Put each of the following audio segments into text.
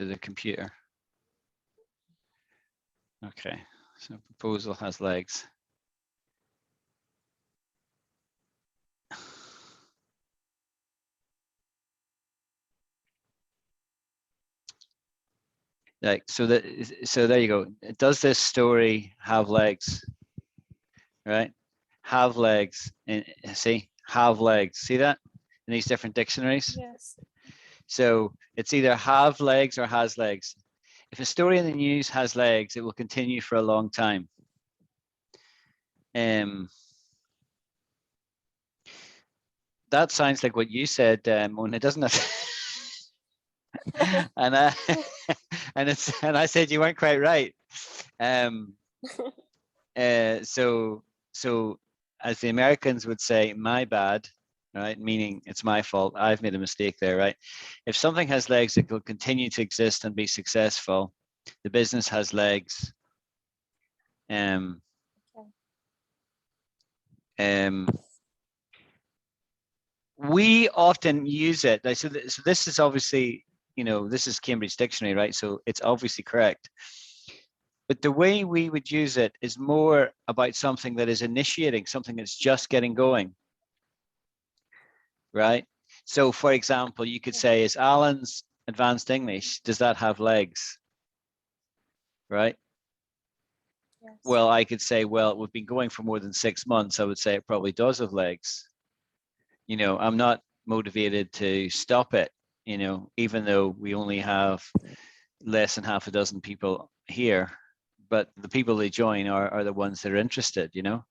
to the computer. Okay, so proposal has legs. Like, so there you go. Does this story have legs? Right? Have legs. See, have legs. See that in these different dictionaries? Yes. So it's either have legs or has legs. If a story in the news has legs, it will continue for a long time. That sounds like what you said, Mona, doesn't it? and I said you weren't quite right. So as the Americans would say, my bad, right? Meaning it's my fault. I've made a mistake there, right? If something has legs, it will continue to exist and be successful. The business has legs. We often use it. So this is obviously, you know, this is Cambridge Dictionary, right? So it's obviously correct. But the way we would use it is more about something that is initiating, something that's just getting going, right? So for example, you could say, is Alan's advanced English, does that have legs? Right? Yes. Well, I could say, well, we've been going for more than 6 months. I would say it probably does have legs. You know, I'm not motivated to stop it, you know, even though we only have less than half a dozen people here, but the people they join are the ones that are interested, you know.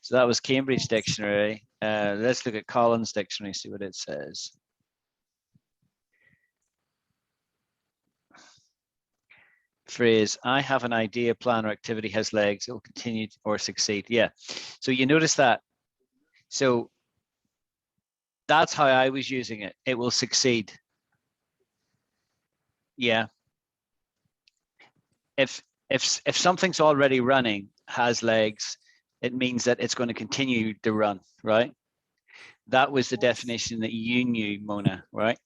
So that was Cambridge Dictionary. Let's look at Collins Dictionary, see what it says. Phrase, I have an idea, plan, or activity has legs, it will continue or succeed. Yeah, so you notice that. So that's how I was using it. It will succeed. Yeah. If something's already running, has legs, it means that it's going to continue to run, right? That was the definition that you knew, Mona, right?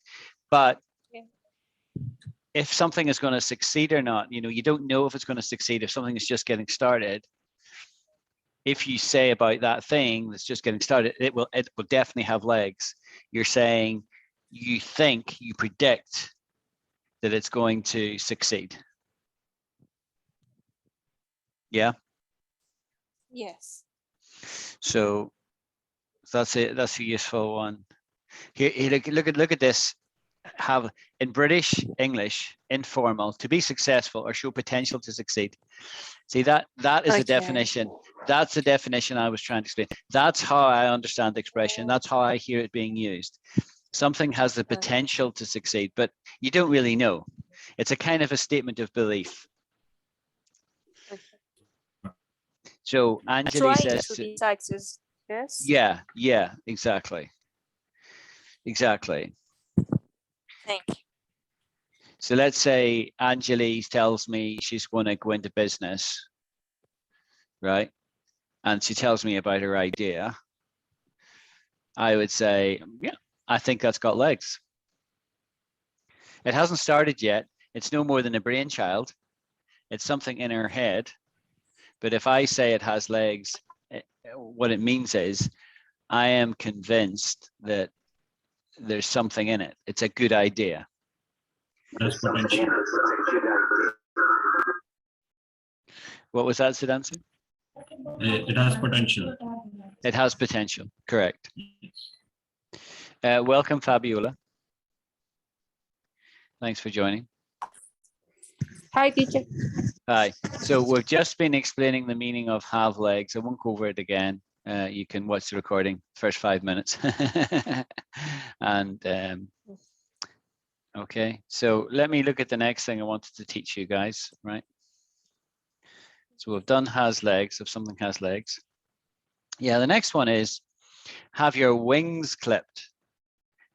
But if something is going to succeed or not, you know, you don't know if it's going to succeed if something is just getting started. If you say about that thing that's just getting started, it will definitely have legs. You're saying you think, you predict that it's going to succeed. Yeah. Yes. So that's it. That's a useful one. Here look at this. Have in British English, informal, to be successful or show potential to succeed. See, that is a definition. That's the definition I was trying to explain. That's how I understand the expression. That's how I hear it being used. Something has the potential to succeed, but you don't really know. It's a kind of a statement of belief. So Anjali says to be success. Yes. Yeah, exactly. Exactly. Thank you. So let's say Anjali tells me she's going to go into business, right? And she tells me about her idea. I would say, yeah, I think that's got legs. It hasn't started yet. It's no more than a brainchild. It's something in her head. But if I say it has legs, what it means is I am convinced that there's something in it. It's a good idea. That's potential. What was that, Siddhansu? It has potential. It has potential, correct. Welcome, Fabiola. Thanks for joining. Hi, teacher. Hi. So we've just been explaining the meaning of have legs. I won't go over it again. You can watch the recording, first 5 minutes. And okay, so let me look at the next thing I wanted to teach you guys, right? So we've done has legs, if something has legs. Yeah, the next one is have your wings clipped.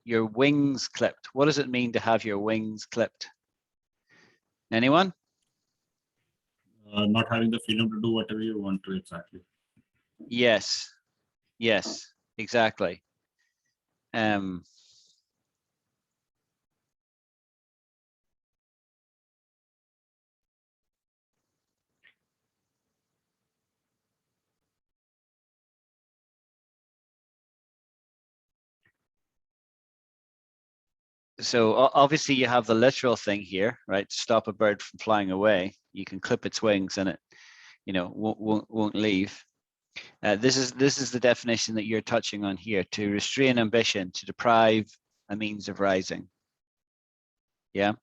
Your wings clipped. What does it mean to have your wings clipped? Anyone? Not having the freedom to do whatever you want to exactly. Yes, exactly. obviously you have the literal thing here, right? To stop a bird from flying away, you can clip its wings and it, you know, won't leave. This is the definition that you're touching on here: to restrain ambition, to deprive a means of rising. Yeah.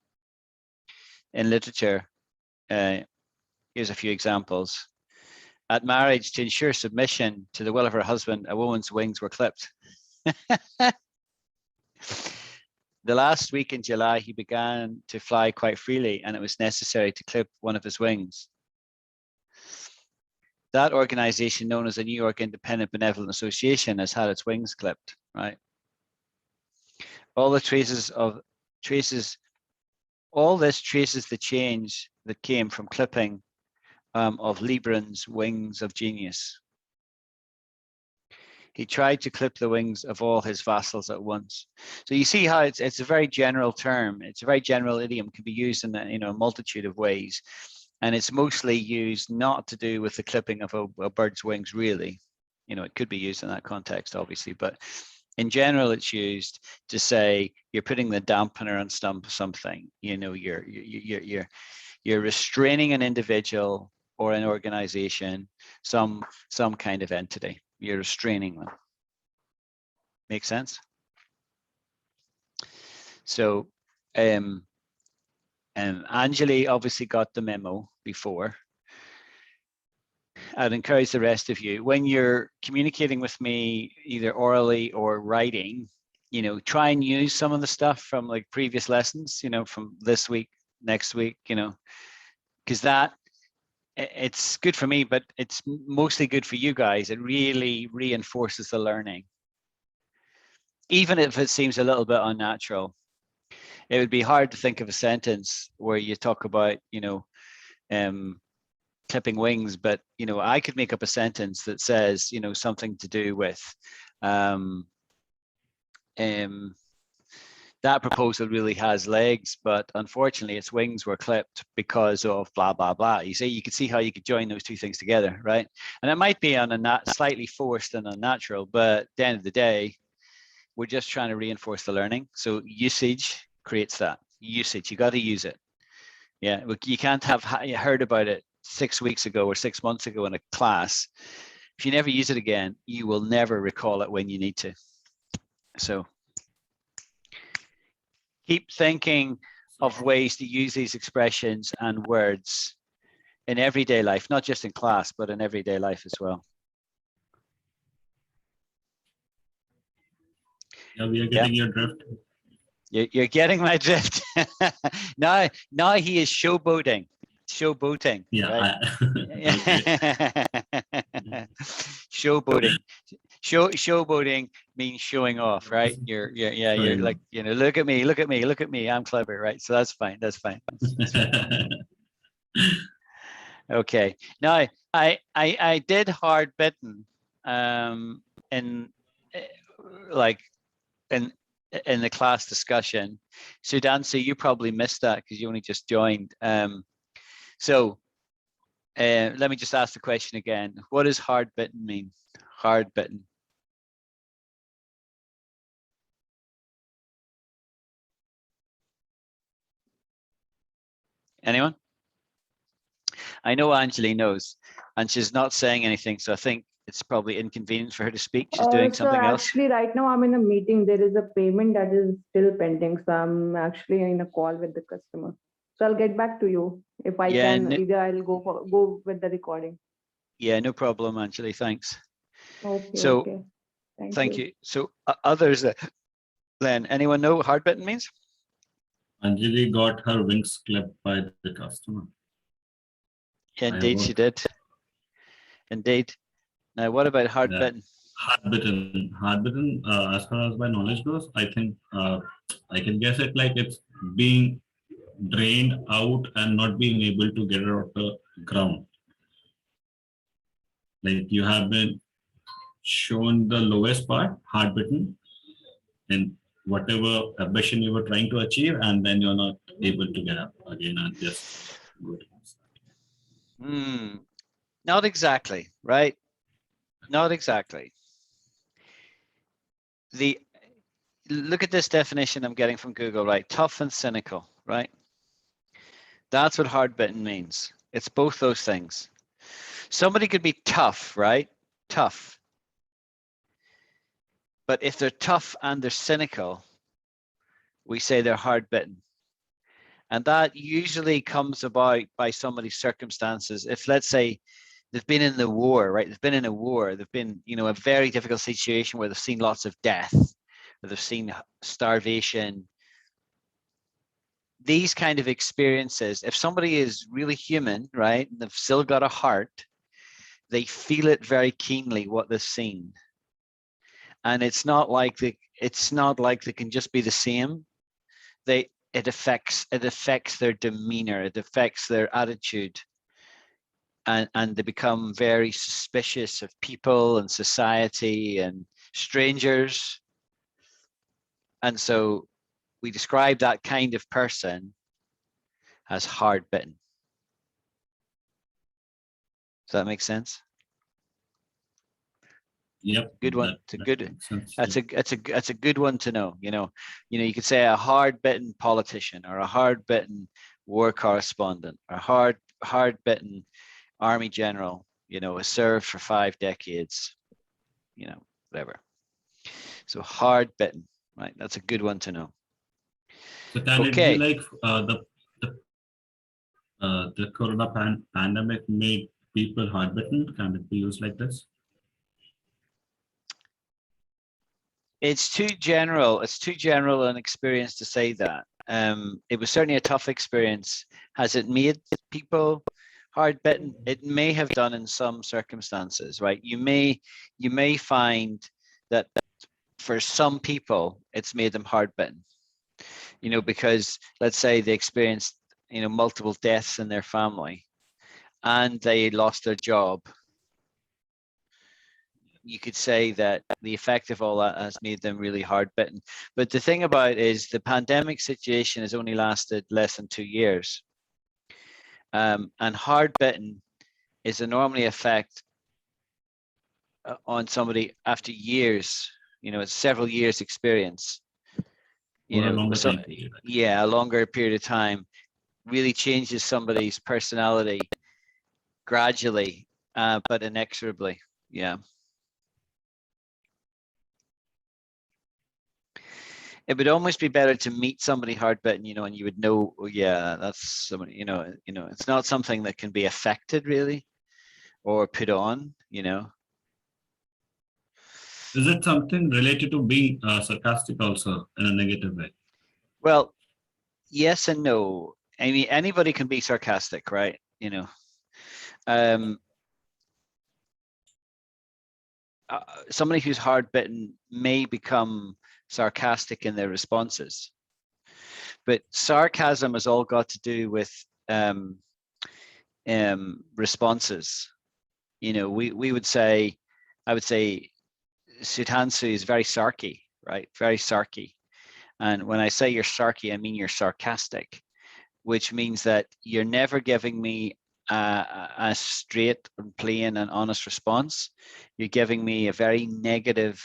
In literature, here's a few examples. At marriage, to ensure submission to the will of her husband, a woman's wings were clipped. The last week in July, he began to fly quite freely, and it was necessary to clip one of his wings. That organization, known as the New York Independent Benevolent Association, has had its wings clipped, right? All this traces the change that came from clipping of Lebrun's wings of genius. He tried to clip the wings of all his vassals at once. So you see how it's a very general term. It's a very general idiom, can be used in a multitude of ways. And it's mostly used not to do with the clipping of a bird's wings, really. You know, it could be used in that context, obviously, but in general, it's used to say you're putting the dampener on something. You know, you're restraining an individual or an organization, some kind of entity. You're restraining them. Make sense? So, Anjali obviously got the memo before. I'd encourage the rest of you, when you're communicating with me, either orally or writing, you know, try and use some of the stuff from like previous lessons, you know, from this week, next week, you know, because it's good for me, but it's mostly good for you guys. It really reinforces the learning. Even if it seems a little bit unnatural, it would be hard to think of a sentence where you talk about, you know, clipping wings, but, you know, I could make up a sentence that says, you know, something to do with that proposal really has legs, but unfortunately its wings were clipped because of blah, blah, blah. You see, you could see how you could join those two things together, right? And it might be on a slightly forced and unnatural, but at the end of the day, we're just trying to reinforce the learning. So usage creates that. Usage, you got to use it. Yeah, you can't have heard about it 6 weeks ago or 6 months ago in a class. If you never use it again, you will never recall it when you need to. So keep thinking of ways to use these expressions and words in everyday life, not just in class, but in everyday life as well. Yeah, we are getting your drift. You're getting my drift. now he is showboating. Showboating. Yeah. Right? Showboating. Showboating means showing off, right? You're like, you know, look at me, I'm clever, right? So that's fine. That's fine. Okay. Now I did hard-bitten in the class discussion. Sudansi, you probably missed that because you only just joined. So let me just ask the question again. What does hard-bitten mean? Hard-bitten. Anyone? I know Anjali knows, and she's not saying anything, so I think it's probably inconvenient for her to speak. She's doing something else. Actually, right now I'm in a meeting. There is a payment that is still pending, so I'm actually in a call with the customer. So I'll get back to you if I can. Either I'll go with the recording. Yeah, no problem, Anjali. Thanks. Okay. So, okay. Thank you. So others, then, anyone know what hard-bitten means? Anjali got her wings clipped by the customer. Indeed, she did. Indeed. Now, what about hard-bitten? Hard-bitten. Hard-bitten, as far as my knowledge goes, I think I can guess it like it's being drained out and not being able to get it off the ground. Like you have been shown the lowest part, hard-bitten, and whatever ambition you were trying to achieve, and then you're not able to get up again and just go to Not exactly, right? Not exactly. look at this definition I'm getting from Google, right? Tough and cynical, right? That's what hard-bitten means. It's both those things. Somebody could be tough, right? Tough. But if they're tough and they're cynical, we say they're hard-bitten. And that usually comes about by somebody's circumstances. If, let's say, they've been in the war, right? They've been in a war. They've been, a very difficult situation where they've seen lots of death, where they've seen starvation. These kind of experiences, if somebody is really human, right, and they've still got a heart, they feel it very keenly what they've seen. And it's not like they can just be the same. It affects their demeanor, it affects their attitude. And they become very suspicious of people and society and strangers. And so we describe that kind of person as hard-bitten. Does that make sense? Yep. Good one. It's a good. Makes sense, That's yeah. a good one to know. You could say a hard-bitten politician, or a hard-bitten war correspondent, or hard-bitten army general. Has served for 5 decades. Whatever. So hard-bitten, right? That's a good one to know. So can it Okay. be like the corona pandemic made people hard-bitten? Can it be used like this? It's too general. It's too general an experience to say that. It was certainly a tough experience. Has it made people hard-bitten? It may have done in some circumstances, right? You may find that for some people it's made them hard-bitten. Because let's say they experienced multiple deaths in their family, and they lost their job. You could say that the effect of all that has made them really hard-bitten. But the thing about it is the pandemic situation has only lasted less than 2 years. And hard-bitten is a normally effect on somebody after years, it's several years experience. Or a longer time period. Yeah, a longer period of time really changes somebody's personality gradually, but inexorably. Yeah. It would almost be better to meet somebody hard-bitten, and you would know, oh, yeah, that's somebody, it's not something that can be affected really, or put on, Is it something related to being sarcastic also in a negative way? Well, yes and no. I mean, anybody can be sarcastic, right? Somebody who's hard-bitten may become sarcastic in their responses, but sarcasm has all got to do with responses. We would say, I would say, Sudhanshu is very sarky, right? Very sarky. And when I say you're sarky, I mean you're sarcastic, which means that you're never giving me a straight and plain and honest response. You're giving me a very negative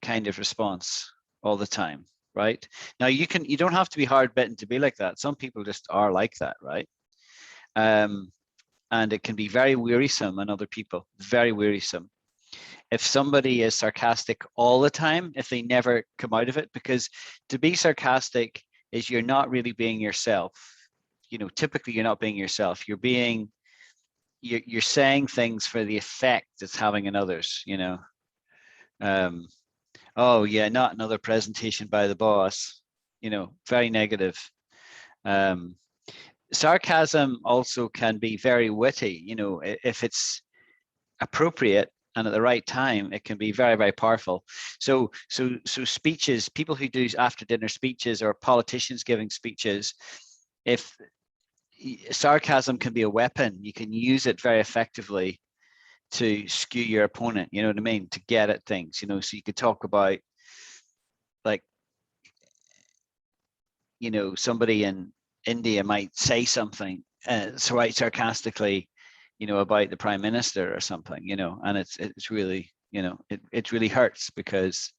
kind of response all the time, right? Now you don't have to be hard-bitten to be like that. Some people just are like that, right? And it can be very wearisome on other people, very wearisome. If somebody is sarcastic all the time, if they never come out of it, because to be sarcastic is you're not really being yourself. Typically you're not being yourself. You're saying things for the effect it's having on others, oh yeah, not another presentation by the boss, very negative. Sarcasm also can be very witty, if it's appropriate and at the right time, it can be very, very powerful. So speeches, people who do after dinner speeches, or politicians giving speeches, if sarcasm can be a weapon, you can use it very effectively to skew your opponent, you know what I mean, to get at things, so you could talk about, like, somebody in India might say something so right sarcastically, about the prime minister or something, and it's really, it really hurts because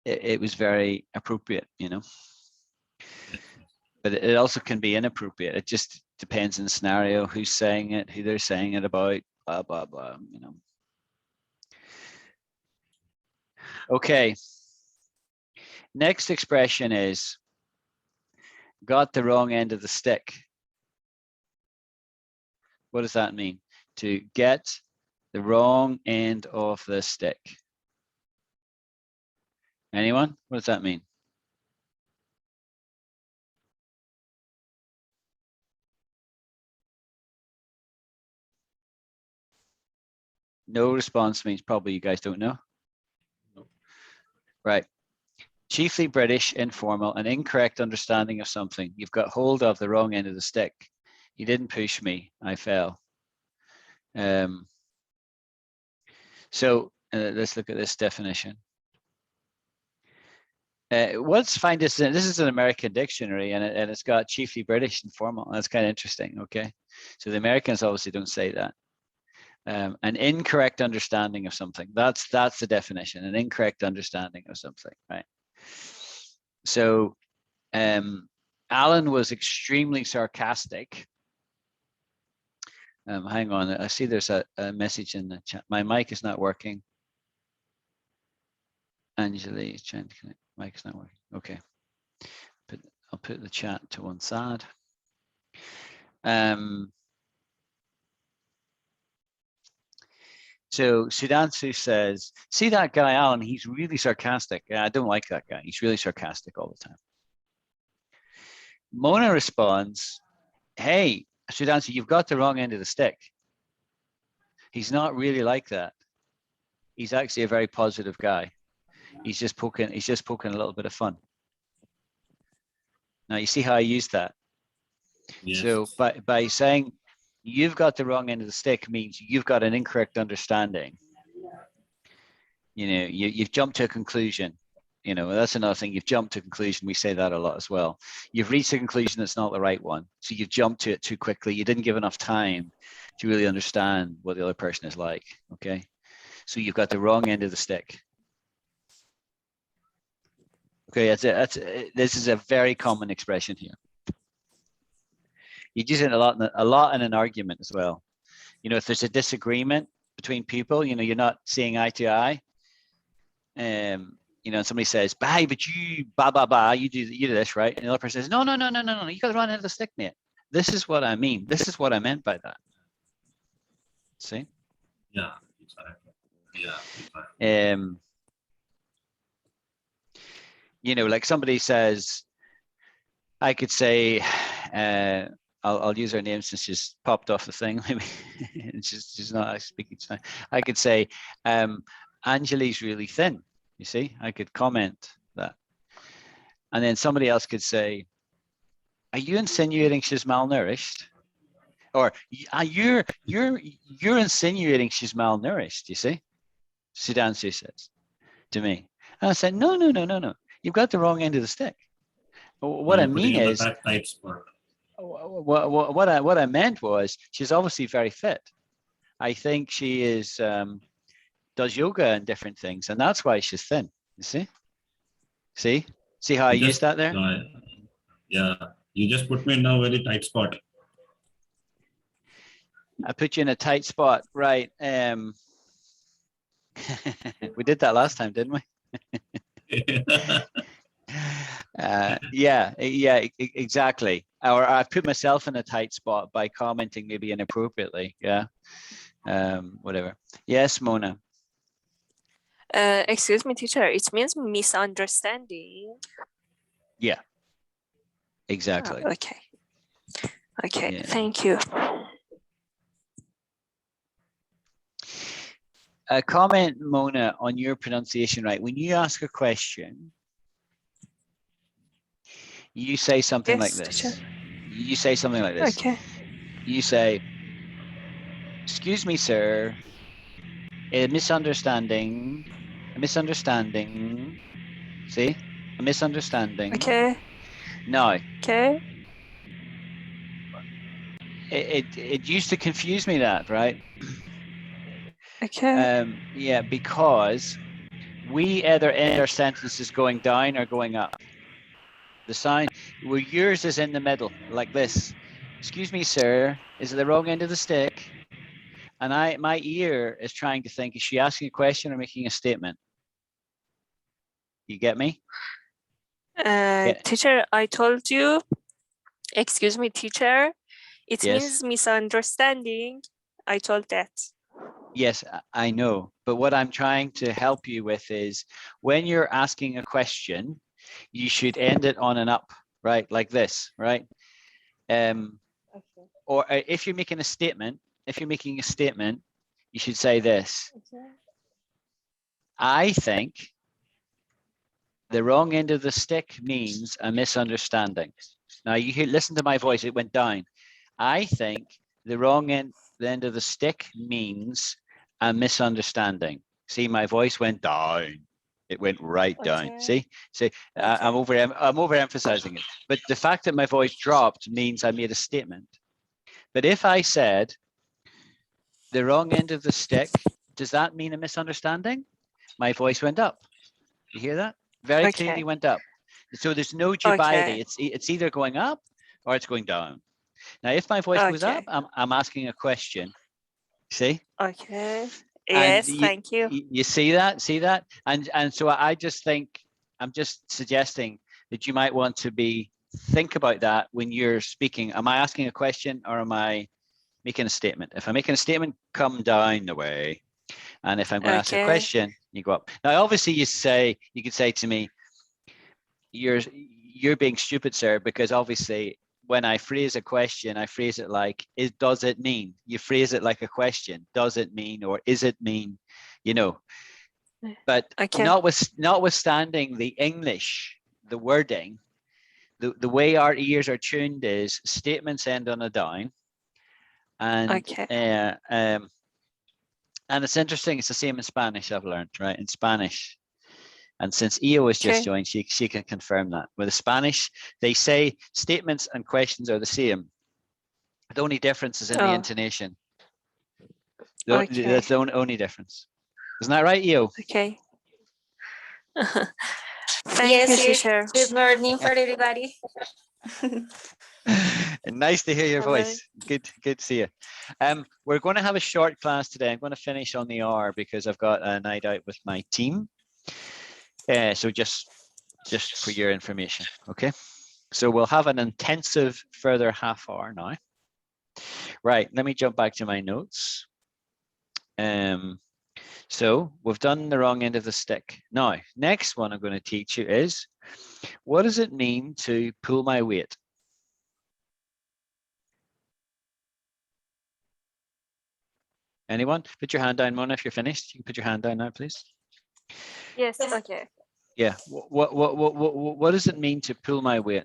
it was very appropriate, but it also can be inappropriate. It just depends on the scenario, who's saying it, who they're saying it about, blah, blah, blah, Okay. Next expression is got the wrong end of the stick. What does that mean? To get the wrong end of the stick. Anyone? What does that mean? No response means probably you guys don't know. Right. Chiefly British, informal, an incorrect understanding of something. You've got hold of the wrong end of the stick. You didn't push me, I fell. So let's look at this definition. Let's find this. This is an American dictionary, and it's got chiefly British, informal. That's kind of interesting. Okay, so the Americans obviously don't say that. An incorrect understanding of something. That's the definition. An incorrect understanding of something, right? So Alan was extremely sarcastic. Hang on, I see there's a message in the chat. My mic is not working. Angeli is trying to connect. Mic is not working. Okay, I'll put the chat to one side. So Sudansu says, see that guy, Alan, he's really sarcastic. I don't like that guy. He's really sarcastic all the time. Mona responds, hey, Sudansu, you've got the wrong end of the stick. He's not really like that. He's actually a very positive guy. He's just poking a little bit of fun. Now you see how I used that? Yes. So by saying you've got the wrong end of the stick means you've got an incorrect understanding. You've jumped to a conclusion. That's another thing. You've jumped to a conclusion. We say that a lot as well. You've reached a conclusion that's not the right one. So you've jumped to it too quickly. You didn't give enough time to really understand what the other person is like. Okay. So you've got the wrong end of the stick. Okay, this is a very common expression here. You use it a lot in an argument as well. If there's a disagreement between people, you're not seeing eye to eye. And somebody says, "Bye, but you you do this, right?" And the other person says, "No, you got the wrong end of the stick, mate. This is what I mean. This is what I meant by that." See? Yeah, exactly. Yeah. Like somebody says, I could say, I'll use her name since she's popped off the thing. Maybe she's not speaking tonight. I could say, Angeli's really thin. You see, I could comment that, and then somebody else could say, "Are you insinuating she's malnourished?" Or you're insinuating she's malnourished. You see, Sudansu says to me, and I said, "No. You've got the wrong end of the stick. What I mean is, what I meant was she's obviously very fit. I think she is does yoga and different things, and that's why she's thin. You see how I used that there? Yeah, you just put me in a very tight spot. I put you in a tight spot, right? We did that last time, didn't we? Yeah, exactly. Or I put myself in a tight spot by commenting maybe inappropriately. Yeah, whatever. Yes, Mona. Excuse me, teacher. It means misunderstanding. Yeah, exactly. Oh, okay. Yeah. Thank you. Comment, Mona, on your pronunciation. Right, when you ask a question, you say something like this. Teacher. You say something like this. Okay. You say, "Excuse me, sir. A misunderstanding. See, a misunderstanding." Okay. No. Okay. It used to confuse me, that, right? Okay. Yeah, because we either end our sentences going down or going up. The sign where yours is in the middle, like this. Excuse me, sir, is it the wrong end of the stick? And my ear is trying to think, is she asking a question or making a statement? You get me? Yeah. Teacher, I told you, excuse me, teacher, it Yes. means misunderstanding. I told that. Yes, I know. But what I'm trying to help you with is when you're asking a question, you should end it on an up, right? Like this, right? Or if you're making a statement, you should say this. I think the wrong end of the stick means a misunderstanding. Now you hear, listen to my voice, it went down. I think the wrong end of the stick means a misunderstanding. See, my voice went down. It went right down. See, I'm overemphasizing it. But the fact that my voice dropped means I made a statement. But if I said the wrong end of the stick, does that mean a misunderstanding? My voice went up. You hear that? Very clearly went up. So there's no dubiety. It's either going up or it's going down. Now, if my voice goes up, I'm asking a question. See? Okay. And Yes, thank you. You see that? See that? And so I just think, I'm just suggesting that you might want to think about that when you're speaking. Am I asking a question or am I making a statement? If I'm making a statement, come down the way. And if I'm going to ask a question, you go up. Now, obviously, you could say to me, you're being stupid, sir, because obviously when I phrase a question, I phrase it like, does it mean? You phrase it like a question. Does it mean, or is it mean? You know. But notwithstanding the English, the wording, the way our ears are tuned is statements end on a down. And and it's interesting, it's the same in Spanish, I've learned, right? In Spanish. And since Io has just joined, she can confirm that. With the Spanish, they say statements and questions are the same. The only difference is in the intonation. That's the only difference. Isn't that right, Io? Okay. Thank you, teacher. Good morning for everybody. Nice to hear your voice. Good to see you. We're going to have a short class today. I'm going to finish on the hour because I've got a night out with my team. So just for your information, okay? So we'll have an intensive further half hour now. Right, let me jump back to my notes. So we've done the wrong end of the stick. Now, next one I'm going to teach you is, what does it mean to pull my weight? Anyone? Put your hand down, Mona, if you're finished. You can put your hand down now, please. Yes, okay. Yeah, what does it mean to pull my weight?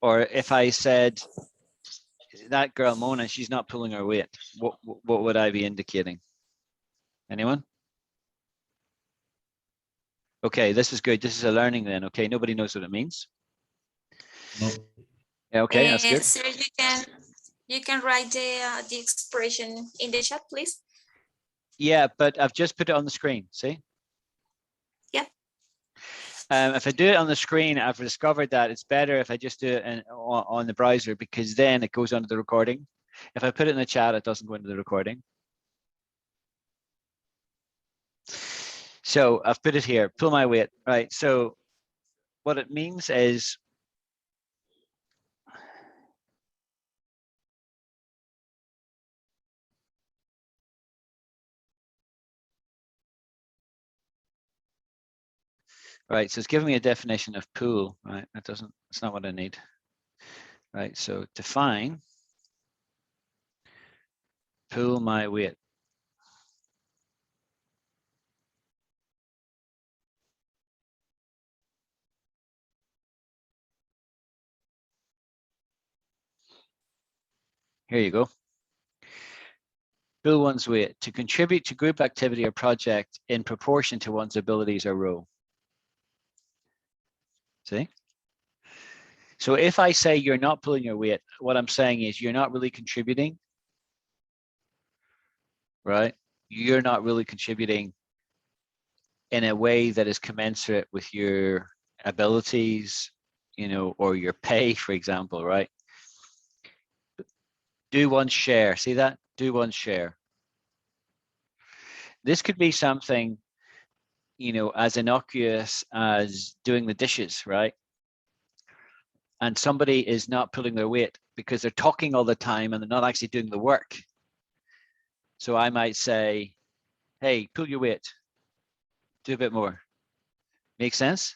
Or if I said, that girl Mona, she's not pulling her weight, what would I be indicating? Anyone? Okay, this is good. This is a learning then. Okay, nobody knows what it means. No. Yeah, okay, that's good. Sir, you can write the expression in the chat, please. Yeah, but I've just put it on the screen. See? Yeah. If I do it on the screen, I've discovered that it's better if I just do it on the browser, because then it goes onto the recording. If I put it in the chat, it doesn't go into the recording. So I've put it here, pull my weight, right? So what it means is, right, so it's giving me a definition of pull, right? That's not what I need. Right, so define pull my weight. Here you go. Pull one's weight, to contribute to group activity or project in proportion to one's abilities or role. See? So if I say you're not pulling your weight, what I'm saying is you're not really contributing, right? you're not really contributing in a way that is commensurate with your abilities, you know, or your pay, for example, right? Do one share. See that? Do one share. This could be something, you know, as innocuous as doing the dishes, right? And somebody is not pulling their weight because they're talking all the time and they're not actually doing the work. So I might say, hey, pull your weight. Do a bit more. Make sense?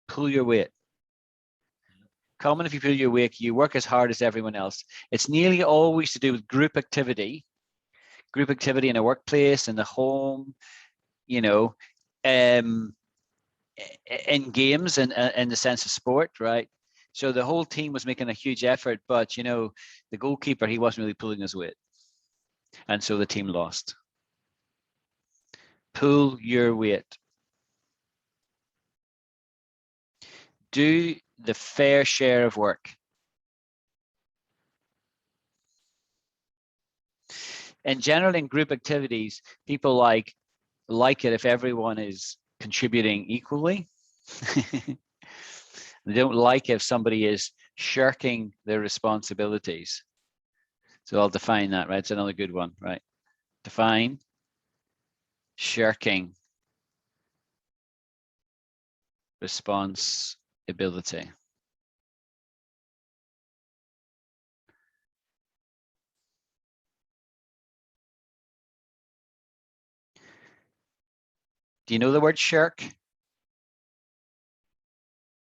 Pull your weight. Common if you pull your weight, you work as hard as everyone else. It's nearly always to do with group activity in a workplace, in the home, you know, in games and in the sense of sport, right? So the whole team was making a huge effort, but you know, the goalkeeper, he wasn't really pulling his weight. And so the team lost. Pull your weight. Do the fair share of work. In general, in group activities, people like it if everyone is contributing equally. They don't like if somebody is shirking their responsibilities. So I'll define that, right? It's another good one, right? Define shirking responsibility. Do you know the word shirk?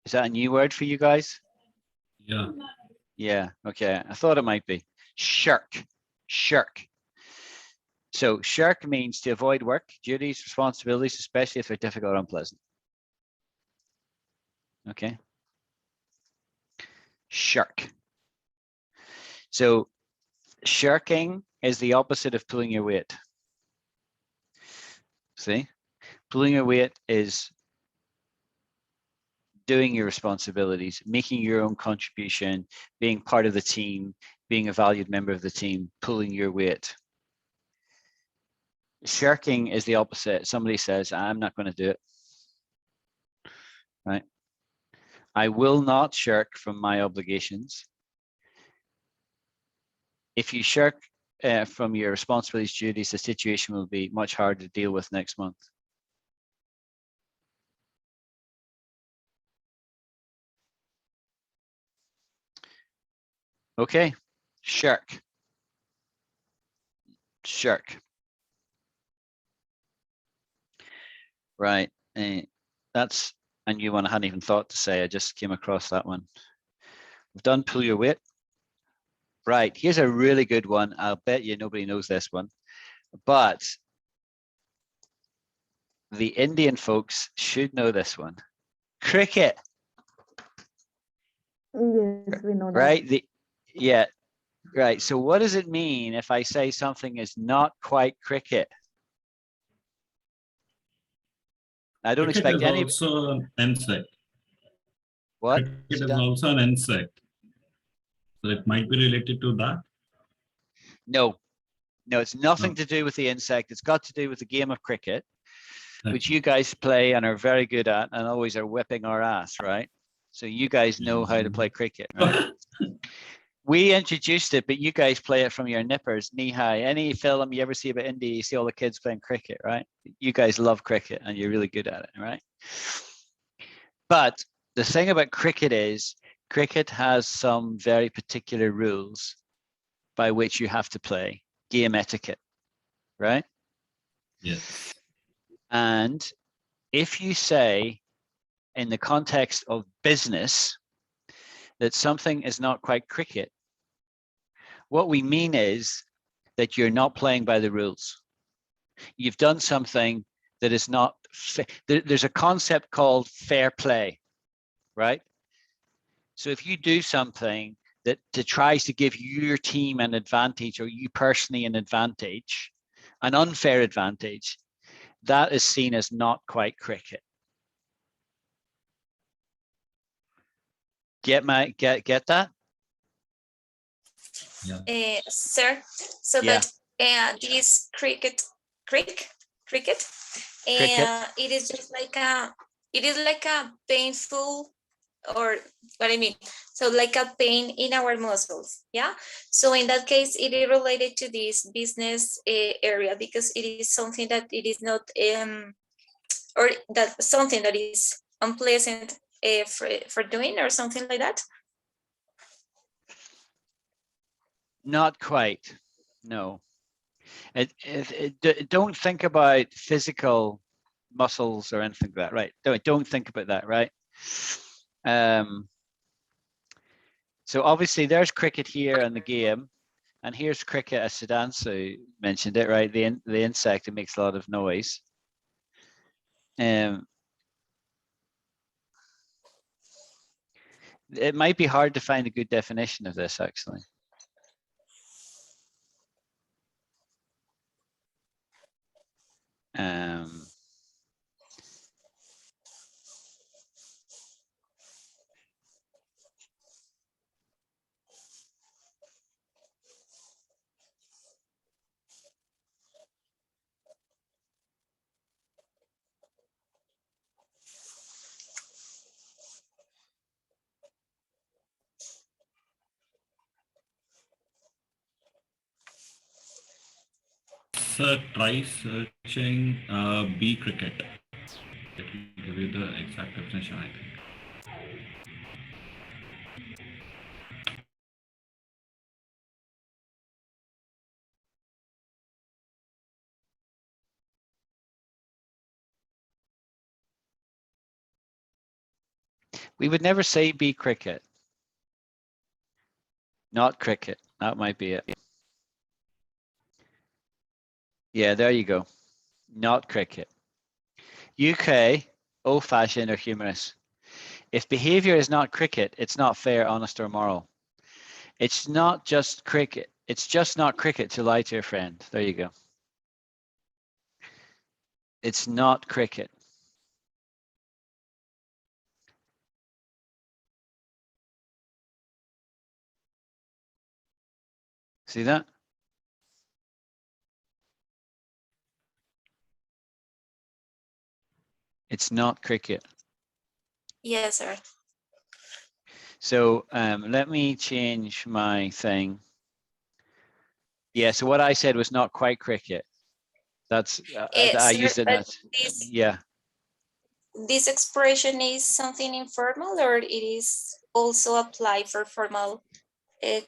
Is that a new word for you guys? Yeah. Yeah, okay. I thought it might be. Shirk. So shirk means to avoid work, duties, responsibilities, especially if they're difficult or unpleasant. Okay. Shirk. So shirking is the opposite of pulling your weight. See? Pulling your weight is doing your responsibilities, making your own contribution, being part of the team, being a valued member of the team, pulling your weight. Shirking is the opposite. Somebody says, I'm not going to do it. Right? I will not shirk from my obligations. If you shirk from your responsibilities, duties, the situation will be much harder to deal with next month. Okay, shirk. Right, that's a new one I hadn't even thought to say. I just came across that one. We've done pull your weight. Right, here's a really good one. I'll bet you nobody knows this one, but the Indian folks should know this one. Cricket. Yes, we know that. Right, yeah, right. So what does it mean if I say something is not quite cricket? I don't Cricket expect is any. also an insect. What? Cricket is also an insect. So it might be related to that. No, it's nothing No. to do with the insect. It's got to do with the game of cricket, Okay. which you guys play and are very good at and always are whipping our ass, right? So you guys know how to play cricket, right? We introduced it, but you guys play it from your nippers, knee high. Any film you ever see about India, you see all the kids playing cricket, right? You guys love cricket and you're really good at it, right? But the thing about cricket is, cricket has some very particular rules by which you have to play, game etiquette, right? Yes. And if you say in the context of business that something is not quite cricket, what we mean is that you're not playing by the rules. You've done something that is not there's a concept called fair play, right? So if you do something that tries to give your team an advantage or you personally an advantage, an unfair advantage, that is seen as not quite cricket. Get that? Yeah. Sir, so Yeah. but this cricket, and it is just like a painful, or what I mean, so like a pain in our muscles. Yeah, so in that case it is related to this business area, because it is something that it is not or that something that is unpleasant for doing, or something like that. Not quite, no. Don't think about physical muscles or anything like that, right? Don't think about that, right? So obviously there's cricket here in the game, and here's cricket as Sudansu mentioned it, right? The insect that makes a lot of noise. It might be hard to find a good definition of this, actually. Sir, try searching bee cricket. It will give you the exact definition, I think. We would never say bee cricket. Not cricket. That might be it. Yeah, there you go. Not cricket. UK, old-fashioned or humorous. If behavior is not cricket, it's not fair, honest, or moral. It's not just cricket. It's just not cricket to lie to your friend. There you go. It's not cricket. See that? It's not cricket. Yes, sir. So let me change my thing. Yeah, so what I said was not quite cricket. That's, I Sir, used it. but Yeah. this expression is something informal, or it is also applied for formal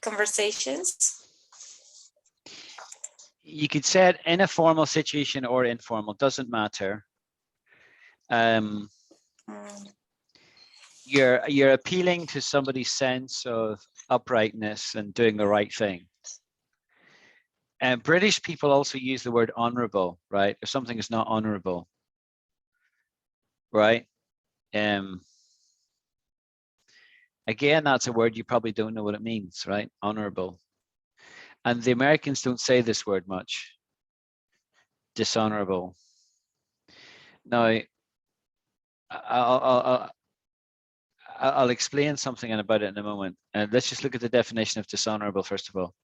conversations? You could say it in a formal situation or informal, doesn't matter. You're appealing to somebody's sense of uprightness and doing the right thing. And British people also use the word honourable, right? If something is not honourable, right? Again, that's a word you probably don't know what it means, right? Honourable. And the Americans don't say this word much. Dishonourable. Now, I'll explain something about it in a moment. Let's just look at the definition of dishonourable first of all.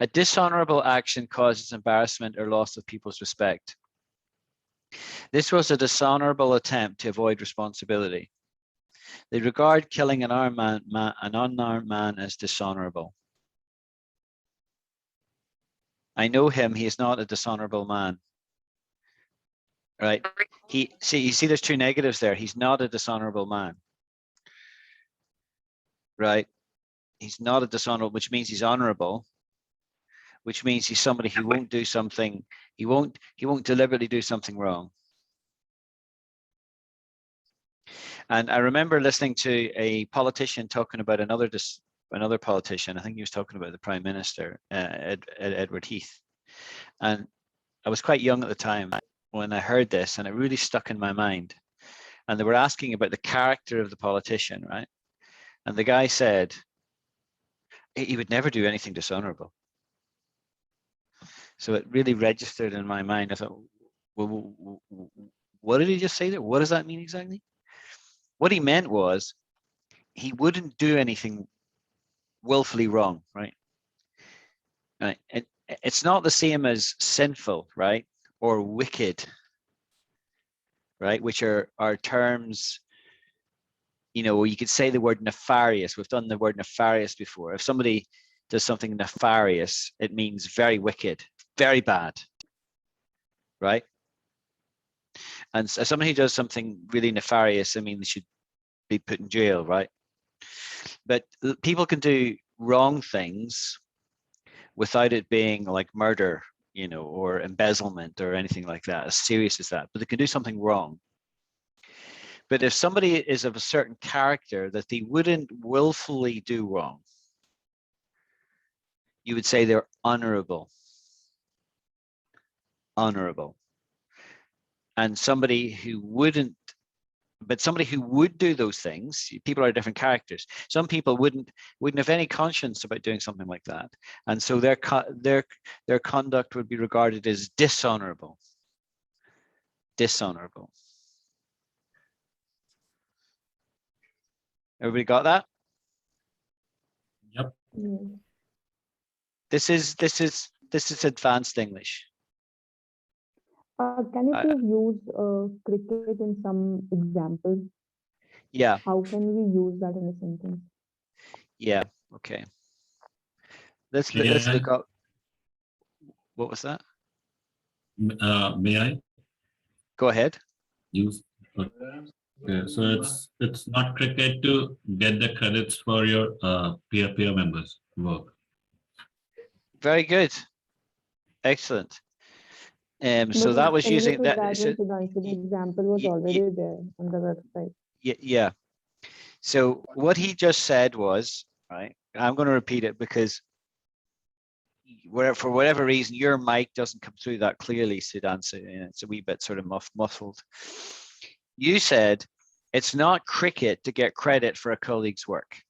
A dishonourable action causes embarrassment or loss of people's respect. This was a dishonourable attempt to avoid responsibility. They regard killing an unarmed man as dishonourable. I know him, he is not a dishonourable man. Right? You see there's two negatives there. He's not a dishonourable man. Right? He's not a dishonourable, which means he's honourable, which means he's somebody who won't do something, he won't deliberately do something wrong. And I remember listening to a politician talking about another politician. I think he was talking about the Prime Minister, Edward Heath. And I was quite young at the time when I heard this, and it really stuck in my mind. And they were asking about the character of the politician, right? And the guy said he would never do anything dishonorable. So it really registered in my mind. I thought, well, what did he just say there? What does that mean exactly? What he meant was he wouldn't do anything willfully wrong, right? Right. it's not the same as sinful, right? Or wicked, right? Which are terms, you know, you could say the word nefarious. We've done the word nefarious before. If somebody does something nefarious, it means very wicked, very bad, right? And so somebody who does something really nefarious, I mean, they should be put in jail, right? But people can do wrong things without it being like murder, you know, or embezzlement or anything like that, as serious as that, but they can do something wrong. But if somebody is of a certain character that they wouldn't willfully do wrong, you would say they're honourable. Honourable. And somebody who wouldn't, but somebody who would do those things, people are different characters. Some people wouldn't have any conscience about doing something like that, and so their conduct would be regarded as dishonourable. Dishonourable. Everybody got that? Yep. Mm. This is advanced English. Can you please use cricket in some examples? Yeah. How can we use that in a sentence? Yeah. Okay. Let's Yeah. look up. What was that? May I Go ahead. use? Okay, so it's not cricket to get the credits for your peer members' work. Very good. Excellent. So But that was anyway, using that. that So, was the example was already there on the website. yeah. So what he just said was, right, I'm going to repeat it because for whatever reason, your mic doesn't come through that clearly, Sudan, so it's a wee bit sort of muffled. You said it's not cricket to get credit for a colleague's work,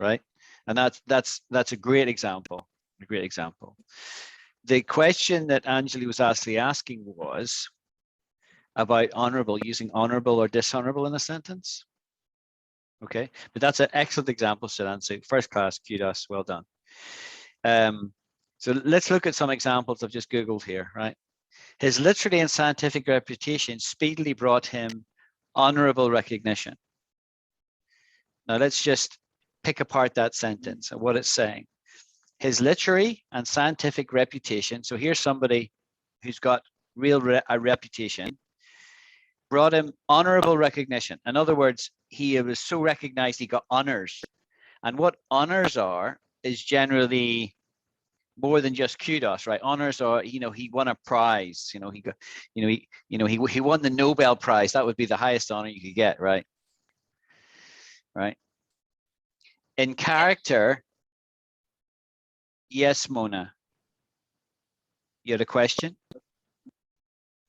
right? And that's a great example, a great example. The question that Anjali was actually asking was about honourable, using honourable or dishonourable in a sentence. Okay, but that's an excellent example, Sudan. So first class, kudos, well done. So let's look at some examples I've just Googled here, right? His literary and scientific reputation speedily brought him honourable recognition. Now let's just pick apart that sentence and what it's saying. His literary and scientific reputation, so here's somebody who's got a reputation, brought him honourable recognition. In other words, he was so recognized he got honours. And what honours are is generally more than just kudos, right? Honours are, you know, he won a prize, you know, he got, he won the Nobel Prize. That would be the highest honour you could get, right? Right. In character, yes, Mona. You had a question?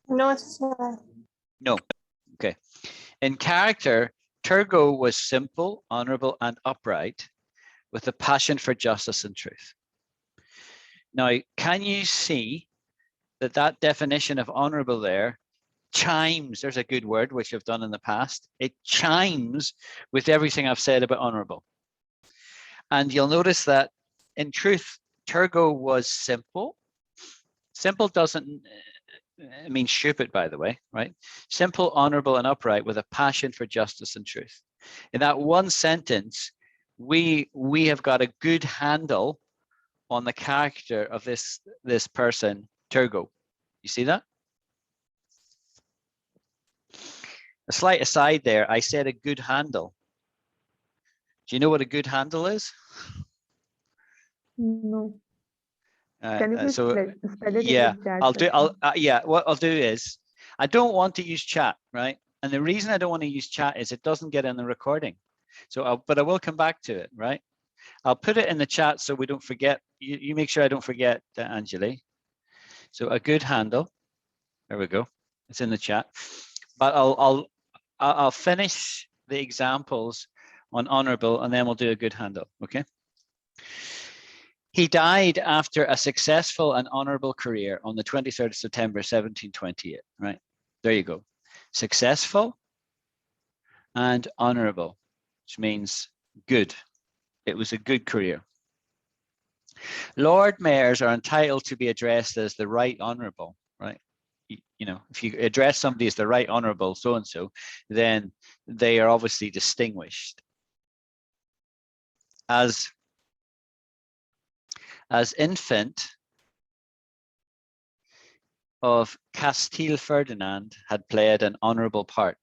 No, it's not. No. Okay. In character, Turgot was simple, honourable, and upright, with a passion for justice and truth. Now, can you see that definition of honourable there chimes? There's a good word which I've done in the past. It chimes with everything I've said about honourable. And you'll notice that in truth, Turgot was simple. Simple doesn't mean stupid, by the way, right? Simple, honourable, and upright with a passion for justice and truth. In that one sentence, we have got a good handle on the character of this person, Turgot. You see that? A slight aside there, I said a good handle. Do you know what a good handle is? No. Can you please So spell it yeah, in the chat? what I'll do is, I don't want to use chat, right? And the reason I don't want to use chat is it doesn't get in the recording. So but I will come back to it, right? I'll put it in the chat so we don't forget. You make sure I don't forget, Anjali. So a good handle. There we go. It's in the chat. But I'll finish the examples on honourable, and then we'll do a good handle. Okay. He died after a successful and honourable career on the 23rd of September, 1728. Right. There you go. Successful and honourable, which means good. It was a good career. Lord mayors are entitled to be addressed as the Right Honourable, right? You know, if you address somebody as the Right Honourable so-and-so, then they are obviously distinguished. As infant of Castile Ferdinand had played an honourable part.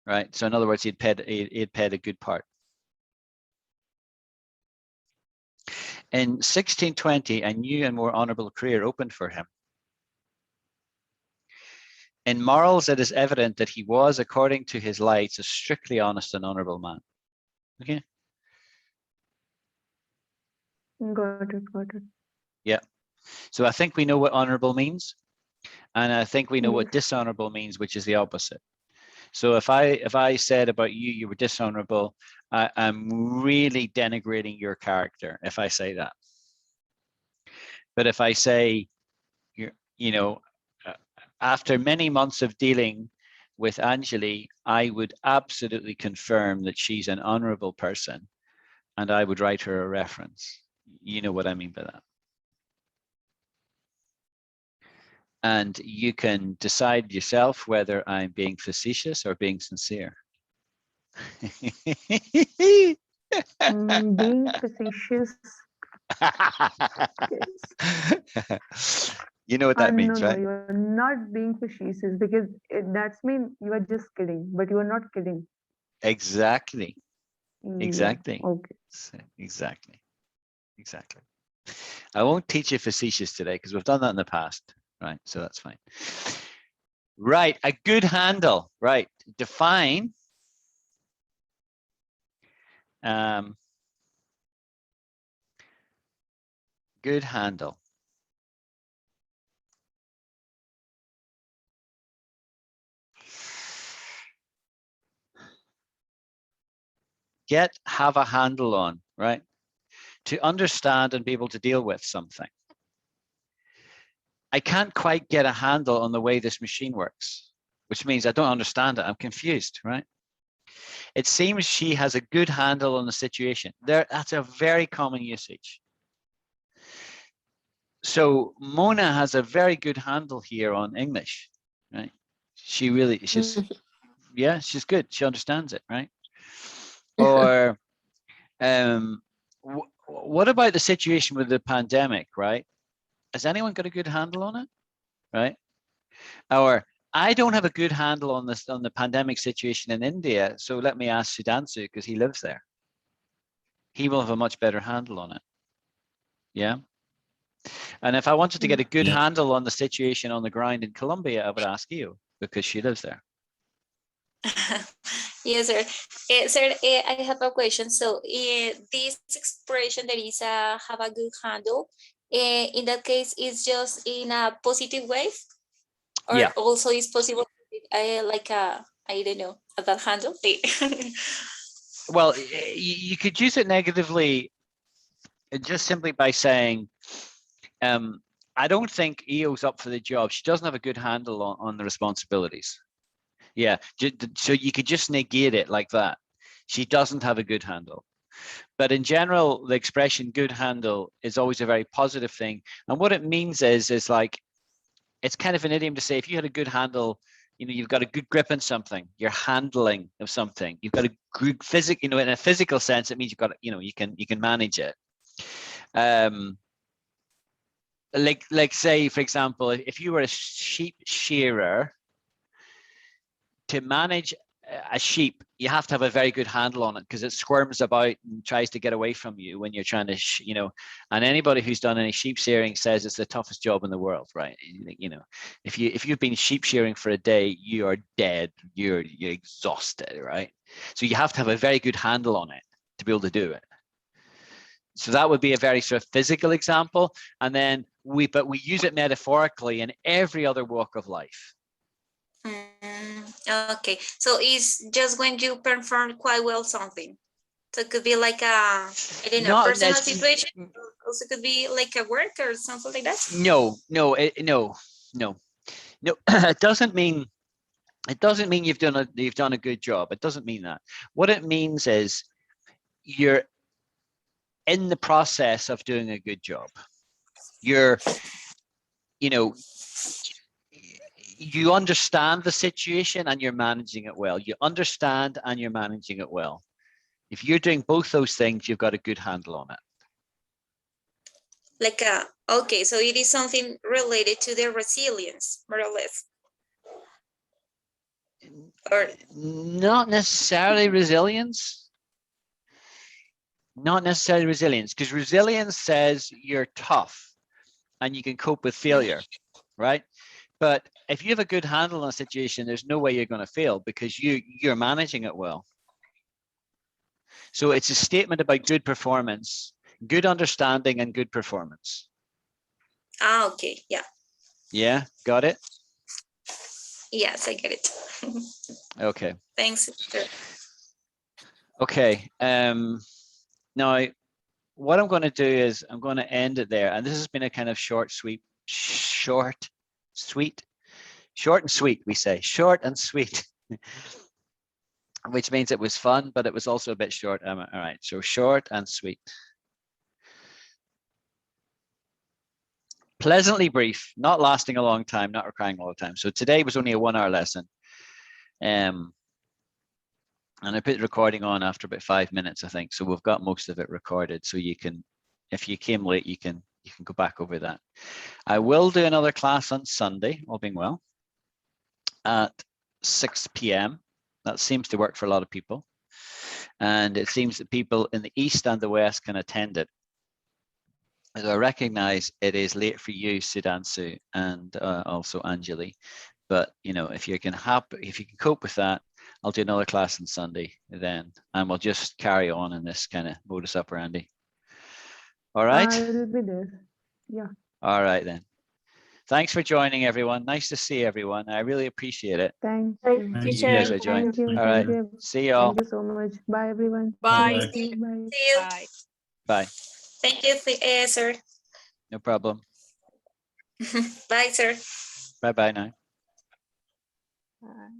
Right, so in other words, he'd played a good part. In 1620, a new and more honourable career opened for him. In morals, it is evident that he was, according to his lights, a strictly honest and honourable man. Okay. Got it. Yeah. So I think we know what honourable means, and I think we know what Yes. dishonourable means, which is the opposite. So if I said about you, you were dishonourable, I'm really denigrating your character if I say that. But if I say, you know, after many months of dealing with Anjali, I would absolutely confirm that she's an honourable person, and I would write her a reference. You know what I mean by that. And you can decide yourself whether I'm being facetious or being sincere. Being facetious. You know what that means, No, right? you are not being facetious because that's mean you are just kidding, but you are not kidding. Exactly. Yeah, Exactly. okay. Exactly. Exactly. I won't teach you facetious today because we've done that in the past, right? So that's fine. Right, a good handle, right? Define good handle. Have a handle on, right? To understand and be able to deal with something. I can't quite get a handle on the way this machine works, which means I don't understand it. I'm confused, right? It seems she has a good handle on the situation. That's a very common usage. So Mona has a very good handle here on English, right? She's good. She understands it, right? Or what about the situation with the pandemic, right? Has anyone got a good handle on it, right? Or I don't have a good handle on the pandemic situation in India, so let me ask Sudhanshu because he lives there. He will have a much better handle on it. Yeah. And if I wanted to get a good handle on the situation on the ground in Colombia, I would ask you because she lives there. Yes, sir. Sir, I have a question. So this expression that is have a good handle, in that case, is just in a positive way? Or also is possible like I don't know, a bad handle? Well, you could use it negatively just simply by saying, I don't think EO's up for the job. She doesn't have a good handle on the responsibilities. Yeah, so you could just negate it like that. She doesn't have a good handle. But in general, the expression good handle is always a very positive thing. And what it means is like, it's kind of an idiom to say, if you had a good handle, you've got a good grip on something, you're handling of something, you've got a good physical, in a physical sense, it means you've got, you can manage it. Like say, for example, if you were a sheep shearer, to manage a sheep, you have to have a very good handle on it because it squirms about and tries to get away from you when you're trying to, and anybody who's done any sheep shearing says it's the toughest job in the world, right? If you've been sheep shearing for a day, you are dead, you're exhausted, right? So you have to have a very good handle on it to be able to do it. So that would be a very sort of physical example. And then we use it metaphorically in every other walk of life. Okay, so it's just when you perform quite well something. So it could be like a, I don't know, personal situation. Also could be like a work or something like that. No. It doesn't mean you've done a good job. It doesn't mean that. What it means is you're in the process of doing a good job. You're, you know, you understand the situation and you're managing it well. You understand and you're managing it well. If you're doing both those things, you've got a good handle on it. Like okay, so it is something related to the resilience, more or less. Or not necessarily resilience. Not necessarily resilience, because resilience says you're tough and you can cope with failure, right? But if you have a good handle on a situation, there's no way you're going to fail because you're managing it well. So it's a statement about good performance, good understanding, and good performance. okay, yeah. Yeah, got it? Yes, I get it. Okay. Thanks, sir. Okay. Now, what I'm going to do is I'm going to end it there. And this has been a kind of short and sweet, we say. Short and sweet. Which means it was fun, but it was also a bit short. All right, so short and sweet. Pleasantly brief, not lasting a long time, not requiring all the time. So today was only a 1 hour lesson. And I put the recording on after about 5 minutes, I think. So we've got most of it recorded. So you can, if you came late, you can go back over that. I will do another class on Sunday, all being well, at 6 p.m. That seems to work for a lot of people. And it seems that people in the East and the West can attend it. So I recognize it is late for you, Sudhanshu, and also Anjali. But you know, if you can cope with that, I'll do another class on Sunday then, and we'll just carry on in this kind of modus operandi. All right. I will be there. Yeah. All right then. Thanks for joining, everyone. Nice to see everyone. I really appreciate it. Thank Thank you. Thank You teacher. guys are joining. Thank you. All right. Thank you. See y'all. Thank you so much. Bye, everyone. Bye. Bye. See you. Bye. See you. Bye. Bye. Thank you, sir. No problem. Bye, sir. Bye bye now. Bye.